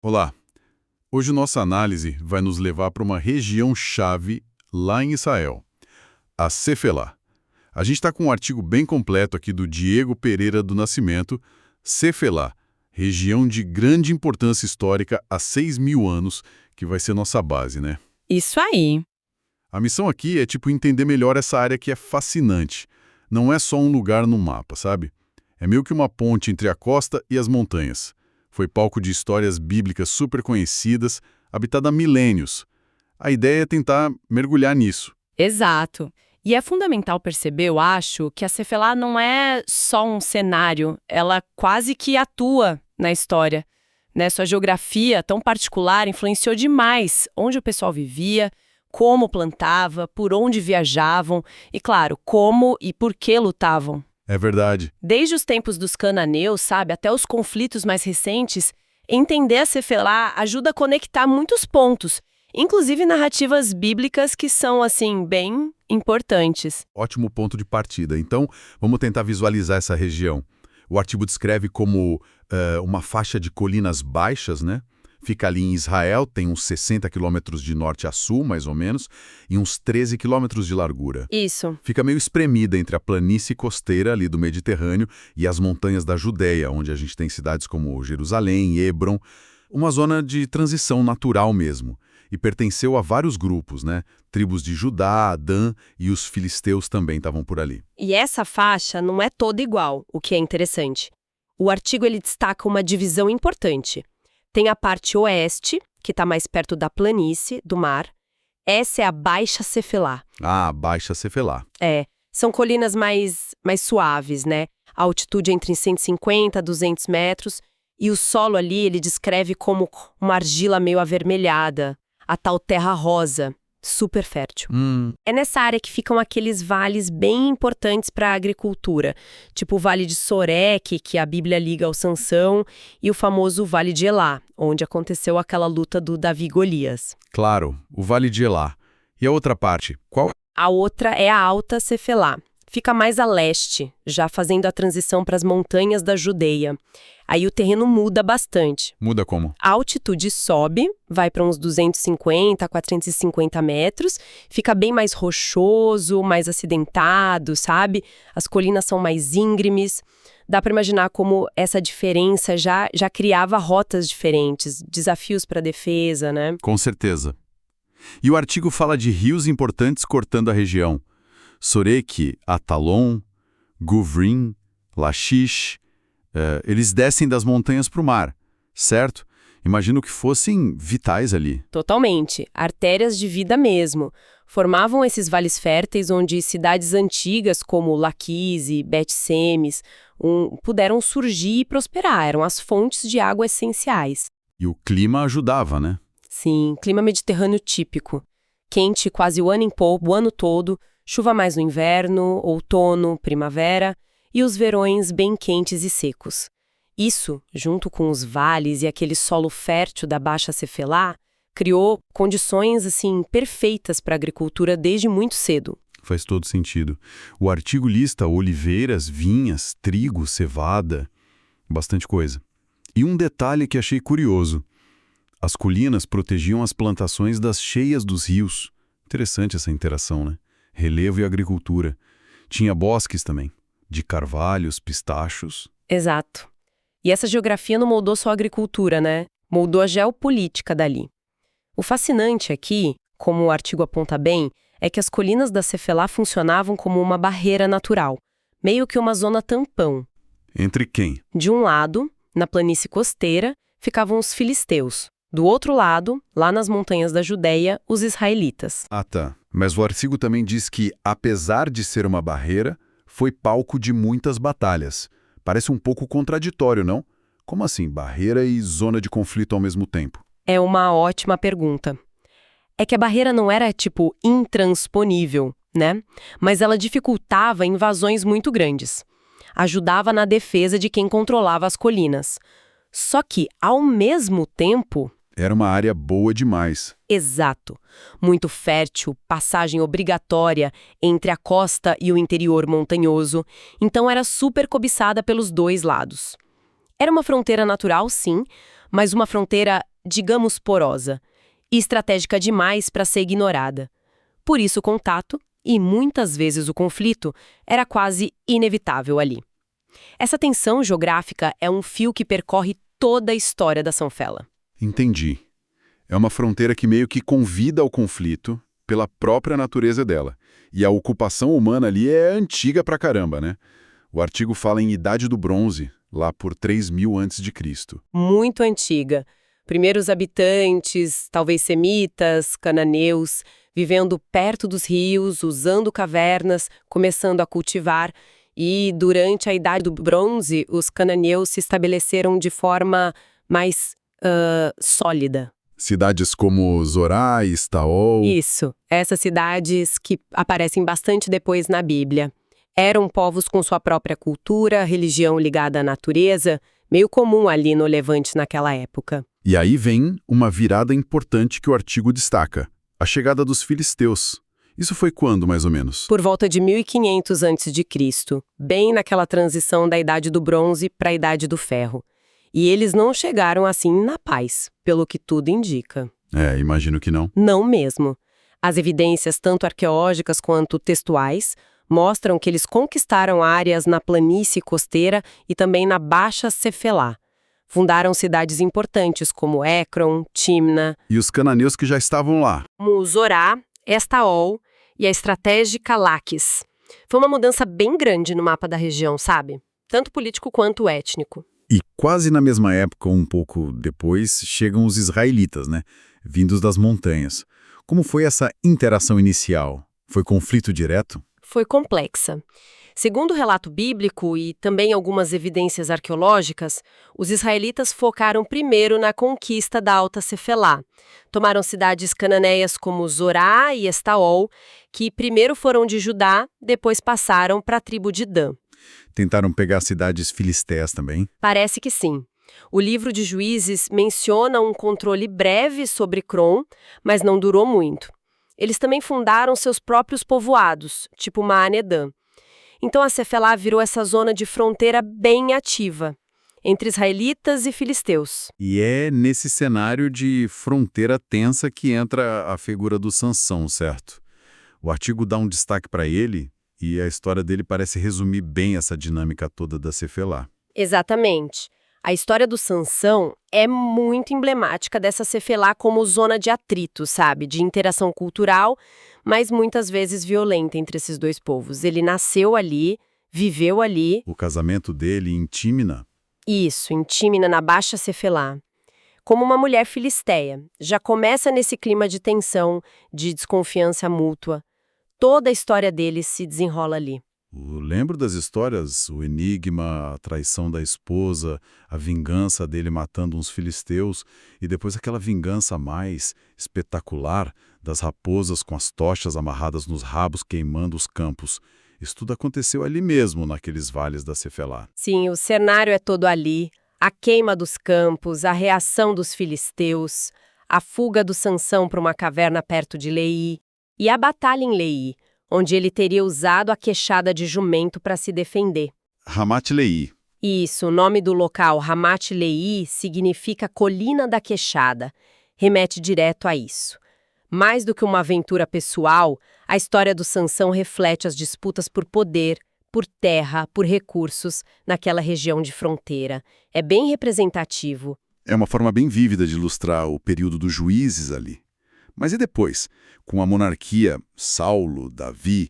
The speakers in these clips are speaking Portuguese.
Olá, hoje nossa análise vai nos levar para uma região-chave lá em Israel, a Cefelá. A gente está com um artigo bem completo aqui do Diego Pereira do Nascimento, Cefelá, região de grande importância histórica há 6.000 anos, que vai ser nossa base, né? Isso aí. A missão aqui é entender melhor essa área que é fascinante. Não é só um lugar no mapa, sabe? É meio que uma ponte entre a costa e as montanhas. Foi palco de histórias bíblicas super conhecidas, habitada há milênios. A ideia é tentar mergulhar nisso. Exato. E é fundamental perceber, eu acho, que a Cefelá não é só um cenário, ela quase que atua na história, né? Sua geografia tão particular influenciou demais onde o pessoal vivia, como plantava, por onde viajavam e, claro, como e por que lutavam. É verdade. Desde os tempos dos cananeus, sabe, até os conflitos mais recentes, entender a Cefelá ajuda a conectar muitos pontos, inclusive narrativas bíblicas que são, assim, bem importantes. Ótimo ponto de partida. Então, vamos tentar visualizar essa região. O artigo descreve como uma faixa de colinas baixas, né? Fica ali em Israel, tem uns 60 quilômetros de norte a sul, mais ou menos, e uns 13 quilômetros de largura. Isso. Fica meio espremida entre a planície costeira ali do Mediterrâneo e as montanhas da Judéia, onde a gente tem cidades como Jerusalém, Hebron, uma zona de transição natural mesmo. E pertenceu a vários grupos, né? Tribos de Judá, Dan e os filisteus também estavam por ali. E essa faixa não é toda igual, o que é interessante. O artigo ele destaca uma divisão importante. Tem a parte oeste, que está mais perto da planície, do mar. Essa é a Baixa Cefelá. Ah, Baixa Cefelá. São colinas mais suaves, né? A altitude é entre 150 a 200 metros. E o solo ali ele descreve como uma argila meio avermelhada, a tal terra rosa, super fértil. É nessa área que ficam aqueles vales bem importantes para a agricultura, tipo o Vale de Sorek, que a Bíblia liga ao Sansão, e o famoso Vale de Elá, onde aconteceu aquela luta do Davi e Golias. Claro, o Vale de Elá. E a outra parte, qual? A outra é a Alta Cefelá. Fica mais a leste, já fazendo a transição para as montanhas da Judeia. Aí o terreno muda bastante. Muda como? A altitude sobe, vai para uns 250 a 450 metros, fica bem mais rochoso, mais acidentado, sabe? As colinas são mais íngremes. Dá para imaginar como essa diferença já criava rotas diferentes, desafios para a defesa, né? Com certeza. E o artigo fala de rios importantes cortando a região. Sorek, Atalon, Guvrim, Lachish, eles descem das montanhas para o mar, certo? Imagino que fossem vitais ali. Totalmente. Artérias de vida mesmo. Formavam esses vales férteis onde cidades antigas como Laquise e Bet-Semes puderam surgir e prosperar. Eram as fontes de água essenciais. E o clima ajudava, né? Sim, clima mediterrâneo típico. Quente quase o ano todo, chuva mais no inverno, outono, primavera e os verões bem quentes e secos. Isso, junto com os vales e aquele solo fértil da Baixa Cefelá, criou condições assim perfeitas para a agricultura desde muito cedo. Faz todo sentido. O artigo lista oliveiras, vinhas, trigo, cevada, bastante coisa. E um detalhe que achei curioso. As colinas protegiam as plantações das cheias dos rios. Interessante essa interação, né? Relevo e agricultura. Tinha bosques também, de carvalhos, pistachos. Exato. E essa geografia não moldou só a agricultura, né? Moldou a geopolítica dali. O fascinante aqui, como o artigo aponta bem, é que as colinas da Cefelá funcionavam como uma barreira natural, meio que uma zona tampão. Entre quem? De um lado, na planície costeira, ficavam os filisteus. Do outro lado, lá nas montanhas da Judéia, os israelitas. Ah, tá. Mas o artigo também diz que, apesar de ser uma barreira, foi palco de muitas batalhas. Parece um pouco contraditório, não? Como assim, barreira e zona de conflito ao mesmo tempo? É uma ótima pergunta. É que a barreira não era, tipo, intransponível, né? Mas ela dificultava invasões muito grandes. Ajudava na defesa de quem controlava as colinas. Só que, ao mesmo tempo... Era uma área boa demais. Exato. Muito fértil, passagem obrigatória entre a costa e o interior montanhoso, então era super cobiçada pelos dois lados. Era uma fronteira natural, sim, mas uma fronteira digamos, porosa e estratégica demais para ser ignorada. Por isso o contato, e muitas vezes o conflito, era quase inevitável ali. Essa tensão geográfica é um fio que percorre toda a história da São Fela. Entendi. É uma fronteira que meio que convida ao conflito pela própria natureza dela. E a ocupação humana ali é antiga pra caramba, né? O artigo fala em Idade do Bronze, lá por 3000 a.C. Muito antiga. Primeiros habitantes, talvez semitas, cananeus, vivendo perto dos rios, usando cavernas, começando a cultivar. E durante a Idade do Bronze, os cananeus se estabeleceram de forma mais sólida. Cidades como Zorá e Estaol. Isso, essas cidades que aparecem bastante depois na Bíblia. Eram povos com sua própria cultura, religião ligada à natureza, meio comum ali no Levante naquela época. E aí vem uma virada importante que o artigo destaca: a chegada dos filisteus. Isso foi quando, mais ou menos? Por volta de 1500 a.C., bem naquela transição da Idade do Bronze para a Idade do Ferro. E eles não chegaram assim na paz, pelo que tudo indica. Imagino que não. Não mesmo. As evidências, tanto arqueológicas quanto textuais, mostram que eles conquistaram áreas na planície costeira e também na Baixa Cefelá. Fundaram cidades importantes como Écron, Timna. E os cananeus que já estavam lá? Como Zorá, Estaol e a estratégica Laquis. Foi uma mudança bem grande no mapa da região, sabe? Tanto político quanto étnico. E quase na mesma época, um pouco depois, chegam os israelitas, né? Vindos das montanhas. Como foi essa interação inicial? Foi conflito direto? Foi complexa. Segundo o relato bíblico e também algumas evidências arqueológicas, os israelitas focaram primeiro na conquista da Alta Cefelá. Tomaram cidades cananeias como Zorá e Estaol, que primeiro foram de Judá, depois passaram para a tribo de Dan. Tentaram pegar cidades filisteas também? Parece que sim. O livro de Juízes menciona um controle breve sobre Crom, mas não durou muito. Eles também fundaram seus próprios povoados, tipo Maanedã. Então a Cefelá virou essa zona de fronteira bem ativa, entre israelitas e filisteus. E é nesse cenário de fronteira tensa que entra a figura do Sansão, certo? O artigo dá um destaque para ele e a história dele parece resumir bem essa dinâmica toda da Cefelá. Exatamente. A história do Sansão é muito emblemática dessa Cefelá como zona de atrito, sabe? De interação cultural, mas muitas vezes violenta entre esses dois povos. Ele nasceu ali, viveu ali. O casamento dele em Tímina? Isso, em Tímina, na Baixa Cefelá. Como uma mulher filisteia. Já começa nesse clima de tensão, de desconfiança mútua. Toda a história dele se desenrola ali. Lembro das histórias, o enigma, a traição da esposa, a vingança dele matando uns filisteus e depois aquela vingança mais espetacular das raposas com as tochas amarradas nos rabos queimando os campos. Isso tudo aconteceu ali mesmo, naqueles vales da Cefelá. Sim, o cenário é todo ali. A queima dos campos, a reação dos filisteus, a fuga do Sansão para uma caverna perto de Leí e a batalha em Leí, onde ele teria usado a queixada de jumento para se defender. Ramat Leí. Isso, o nome do local, Ramat Leí, significa colina da queixada. Remete direto a isso. Mais do que uma aventura pessoal, a história do Sansão reflete as disputas por poder, por terra, por recursos, naquela região de fronteira. É bem representativo. É uma forma bem vívida de ilustrar o período dos juízes ali. Mas e depois? Com a monarquia, Saulo, Davi,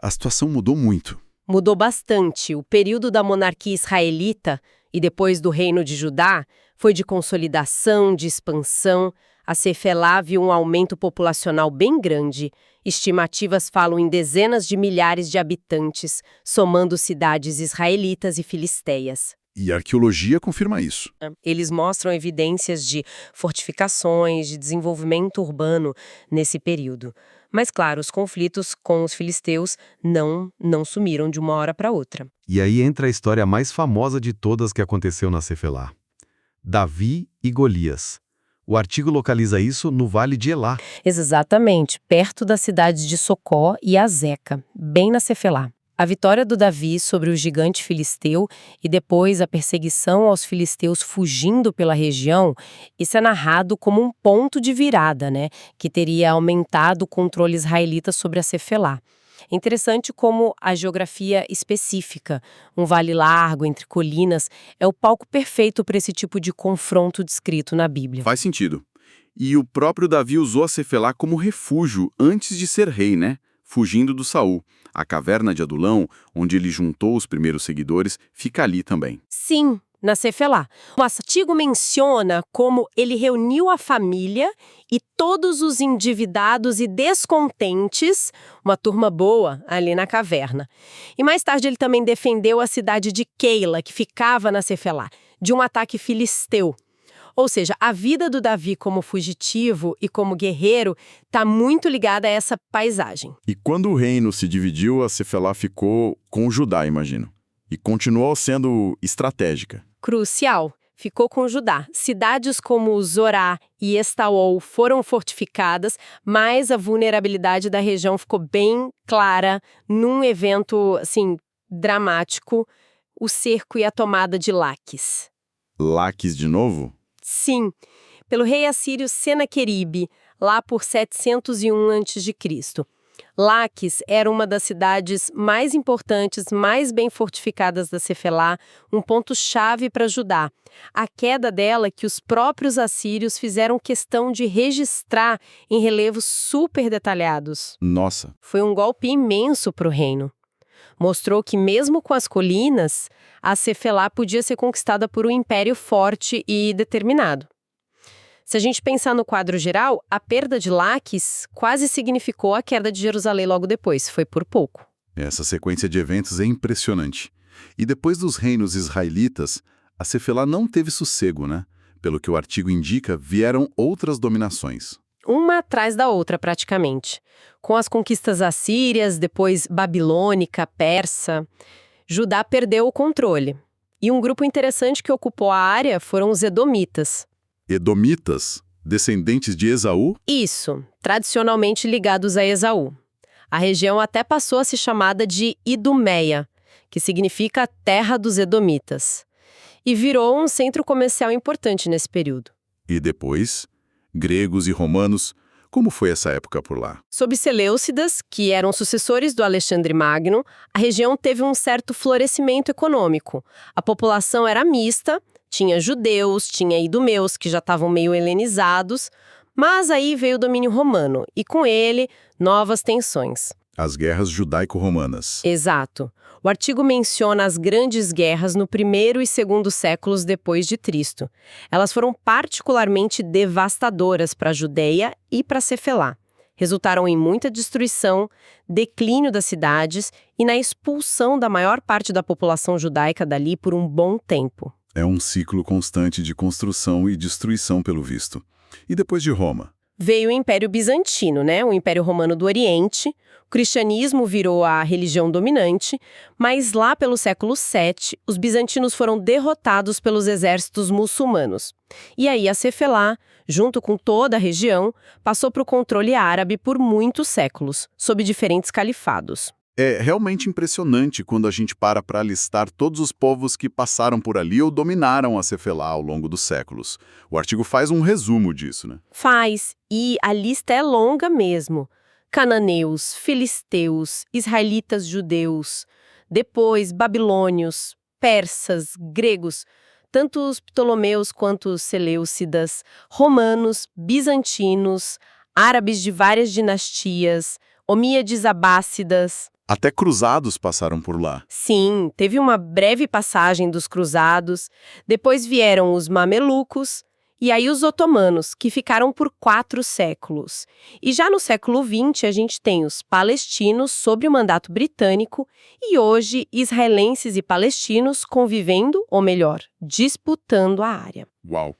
a situação mudou muito. Mudou bastante. O período da monarquia israelita e depois do reino de Judá foi de consolidação, de expansão. A Cefelá viu um aumento populacional bem grande. Estimativas falam em dezenas de milhares de habitantes, somando cidades israelitas e filisteias. E a arqueologia confirma isso. Eles mostram evidências de fortificações, de desenvolvimento urbano nesse período. Mas, claro, os conflitos com os filisteus não sumiram de uma hora para outra. E aí entra a história mais famosa de todas que aconteceu na Cefelá. Davi e Golias. O artigo localiza isso no Vale de Elá. Exatamente, perto das cidades de Socó e Azeca, bem na Cefelá. A vitória do Davi sobre o gigante filisteu e depois a perseguição aos filisteus fugindo pela região, isso é narrado como um ponto de virada, né, que teria aumentado o controle israelita sobre a Cefelá. É interessante como a geografia específica, um vale largo entre colinas, é o palco perfeito para esse tipo de confronto descrito na Bíblia. Faz sentido. E o próprio Davi usou a Cefelá como refúgio antes de ser rei, né? Fugindo do Saul. A caverna de Adulão, onde ele juntou os primeiros seguidores, fica ali também. Sim, na Cefelá. O artigo menciona como ele reuniu a família e todos os endividados e descontentes, uma turma boa, ali na caverna. E mais tarde ele também defendeu a cidade de Keila, que ficava na Cefelá, de um ataque filisteu. Ou seja, a vida do Davi como fugitivo e como guerreiro está muito ligada a essa paisagem. E quando o reino se dividiu, a Cefelá ficou com Judá, imagino. E continuou sendo estratégica. Crucial. Ficou com Judá. Cidades como Zorá e Estaol foram fortificadas, mas a vulnerabilidade da região ficou bem clara num evento, assim, dramático, o cerco e a tomada de Laquis. Laquis de novo? Sim, pelo rei assírio Senaqueribe, lá por 701 a.C. Laquis era uma das cidades mais importantes, mais bem fortificadas da Cefelá, um ponto-chave para Judá. A queda dela que os próprios assírios fizeram questão de registrar em relevos super detalhados. Nossa. Foi um golpe imenso para o reino. Mostrou que mesmo com as colinas, a Cefelá podia ser conquistada por um império forte e determinado. Se a gente pensar no quadro geral, a perda de Laquis quase significou a queda de Jerusalém logo depois, foi por pouco. Essa sequência de eventos é impressionante. E depois dos reinos israelitas, a Cefelá não teve sossego, né? Pelo que o artigo indica, vieram outras dominações. Uma atrás da outra, praticamente. Com as conquistas assírias, depois babilônica, persa, Judá perdeu o controle. E um grupo interessante que ocupou a área foram os edomitas. Edomitas, descendentes de Esaú? Isso, tradicionalmente ligados a Esaú. A região até passou a ser chamada de Idumeia, que significa terra dos edomitas. E virou um centro comercial importante nesse período. E depois, gregos e romanos, como foi essa época por lá? Sob Seleucidas, que eram sucessores do Alexandre Magno, a região teve um certo florescimento econômico. A população era mista, tinha judeus, tinha idumeus, que já estavam meio helenizados, mas aí veio o domínio romano, e com ele, novas tensões. As guerras judaico-romanas. Exato. O artigo menciona as grandes guerras no primeiro e segundo séculos depois de Cristo. Elas foram particularmente devastadoras para a Judeia e para Cefelá. Resultaram em muita destruição, declínio das cidades e na expulsão da maior parte da população judaica dali por um bom tempo. É um ciclo constante de construção e destruição, pelo visto. E depois de Roma? Veio o Império Bizantino, né? O Império Romano do Oriente. O cristianismo virou a religião dominante, mas lá pelo século VII, os bizantinos foram derrotados pelos exércitos muçulmanos. E aí a Cefelá, junto com toda a região, passou para o controle árabe por muitos séculos, sob diferentes califados. É realmente impressionante quando a gente para listar todos os povos que passaram por ali ou dominaram a Cefelá ao longo dos séculos. O artigo faz um resumo disso, né? Faz, e a lista é longa mesmo. Cananeus, filisteus, israelitas judeus, depois babilônios, persas, gregos, tanto os ptolomeus quanto os seleucidas, romanos, bizantinos, árabes de várias dinastias, omíades abássidas. Até cruzados passaram por lá. Sim, teve uma breve passagem dos cruzados, depois vieram os mamelucos e aí os otomanos, que ficaram por 4 séculos. E já no século XX a gente tem os palestinos sob o mandato britânico e hoje israelenses e palestinos convivendo, ou melhor, disputando a área. Uau!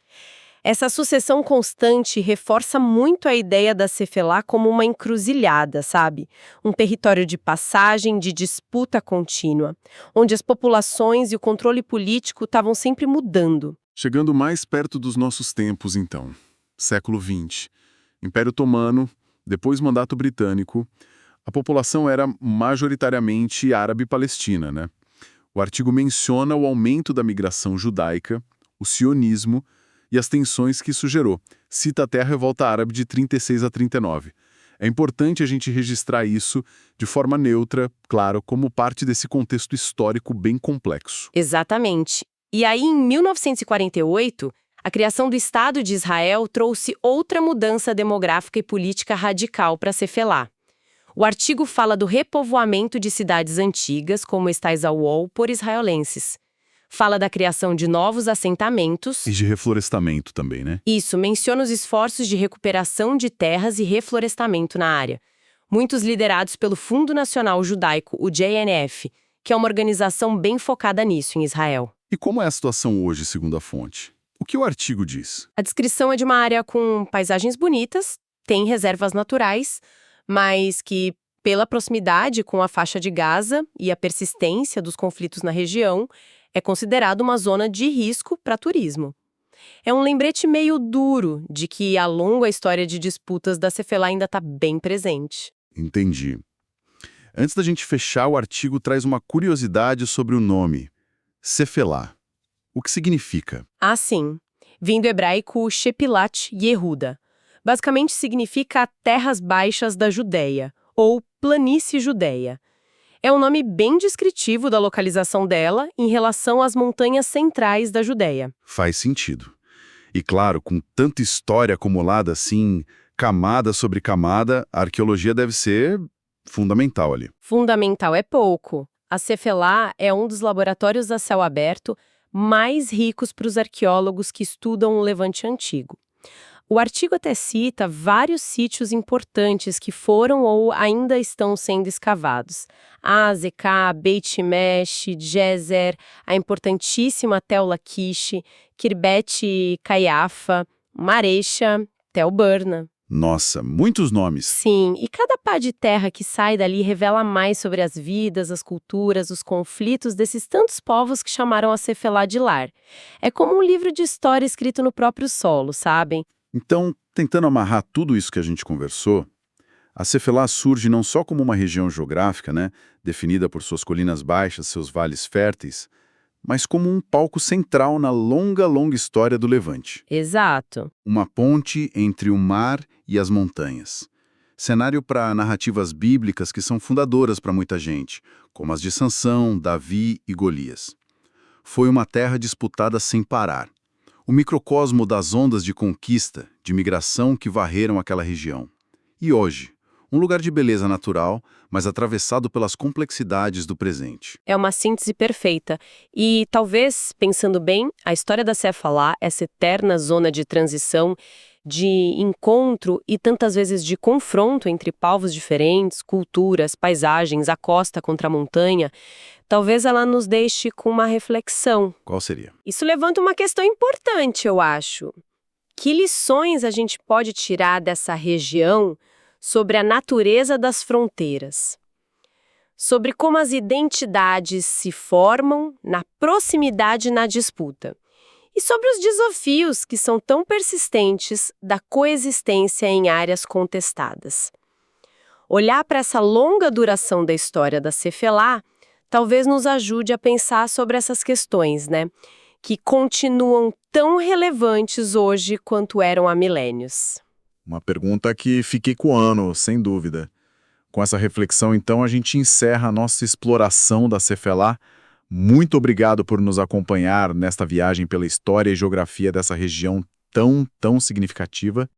Essa sucessão constante reforça muito a ideia da Cefelá como uma encruzilhada, sabe? Um território de passagem, de disputa contínua, onde as populações e o controle político estavam sempre mudando. Chegando mais perto dos nossos tempos, então. Século XX. Império Otomano, depois Mandato Britânico. A população era majoritariamente árabe-palestina, né? O artigo menciona o aumento da migração judaica, o sionismo e as tensões que isso gerou. Cita até a revolta árabe de 36 a 39. É importante a gente registrar isso de forma neutra, claro, como parte desse contexto histórico bem complexo. Exatamente. E aí, em 1948, a criação do Estado de Israel trouxe outra mudança demográfica e política radical para Cefelá. O artigo fala do repovoamento de cidades antigas, como Estais al-Wol, por israelenses. Fala da criação de novos assentamentos. E de reflorestamento também, né? Isso, menciona os esforços de recuperação de terras e reflorestamento na área. Muitos liderados pelo Fundo Nacional Judaico, o JNF, que é uma organização bem focada nisso em Israel. E como é a situação hoje, segundo a fonte? O que o artigo diz? A descrição é de uma área com paisagens bonitas, tem reservas naturais, mas que, pela proximidade com a faixa de Gaza e a persistência dos conflitos na região, é considerado uma zona de risco para turismo. É um lembrete meio duro de que a longa história de disputas da Cefelá ainda está bem presente. Entendi. Antes da gente fechar, o artigo traz uma curiosidade sobre o nome, Cefelá. O que significa? Ah, sim. Vem do hebraico Shepilat Yehuda. Basicamente significa terras baixas da Judéia, ou planície judeia. É um nome bem descritivo da localização dela em relação às montanhas centrais da Judéia. Faz sentido. E claro, com tanta história acumulada assim, camada sobre camada, a arqueologia deve ser fundamental ali. Fundamental é pouco. A Cefelá é um dos laboratórios a céu aberto mais ricos para os arqueólogos que estudam o Levante Antigo. O artigo até cita vários sítios importantes que foram ou ainda estão sendo escavados. Azekah, Beit Shemesh, Gezer, a importantíssima Tel Laquish, Kirbet Caiafa, Maresha, Tel Burna. Nossa, muitos nomes. Sim, e cada pá de terra que sai dali revela mais sobre as vidas, as culturas, os conflitos desses tantos povos que chamaram a Cefelá de lar. É como um livro de história escrito no próprio solo, sabem? Então, tentando amarrar tudo isso que a gente conversou, a Cefelá surge não só como uma região geográfica, né, definida por suas colinas baixas, seus vales férteis, mas como um palco central na longa, longa história do Levante. Exato. Uma ponte entre o mar e as montanhas. Cenário para narrativas bíblicas que são fundadoras para muita gente, como as de Sansão, Davi e Golias. Foi uma terra disputada sem parar. O microcosmo das ondas de conquista, de migração que varreram aquela região. E hoje, um lugar de beleza natural, mas atravessado pelas complexidades do presente. É uma síntese perfeita. E talvez, pensando bem, a história da Cefelá, essa eterna zona de transição, de encontro e tantas vezes de confronto entre povos diferentes, culturas, paisagens, a costa contra a montanha, talvez ela nos deixe com uma reflexão. Qual seria? Isso levanta uma questão importante, eu acho. Que lições a gente pode tirar dessa região sobre a natureza das fronteiras? Sobre como as identidades se formam na proximidade e na disputa. E sobre os desafios que são tão persistentes da coexistência em áreas contestadas. Olhar para essa longa duração da história da Cefelá talvez nos ajude a pensar sobre essas questões, né? Que continuam tão relevantes hoje quanto eram há milênios. Uma pergunta que fiquei coando, sem dúvida. Com essa reflexão, então, a gente encerra a nossa exploração da Cefelá. Muito obrigado por nos acompanhar nesta viagem pela história e geografia dessa região tão significativa.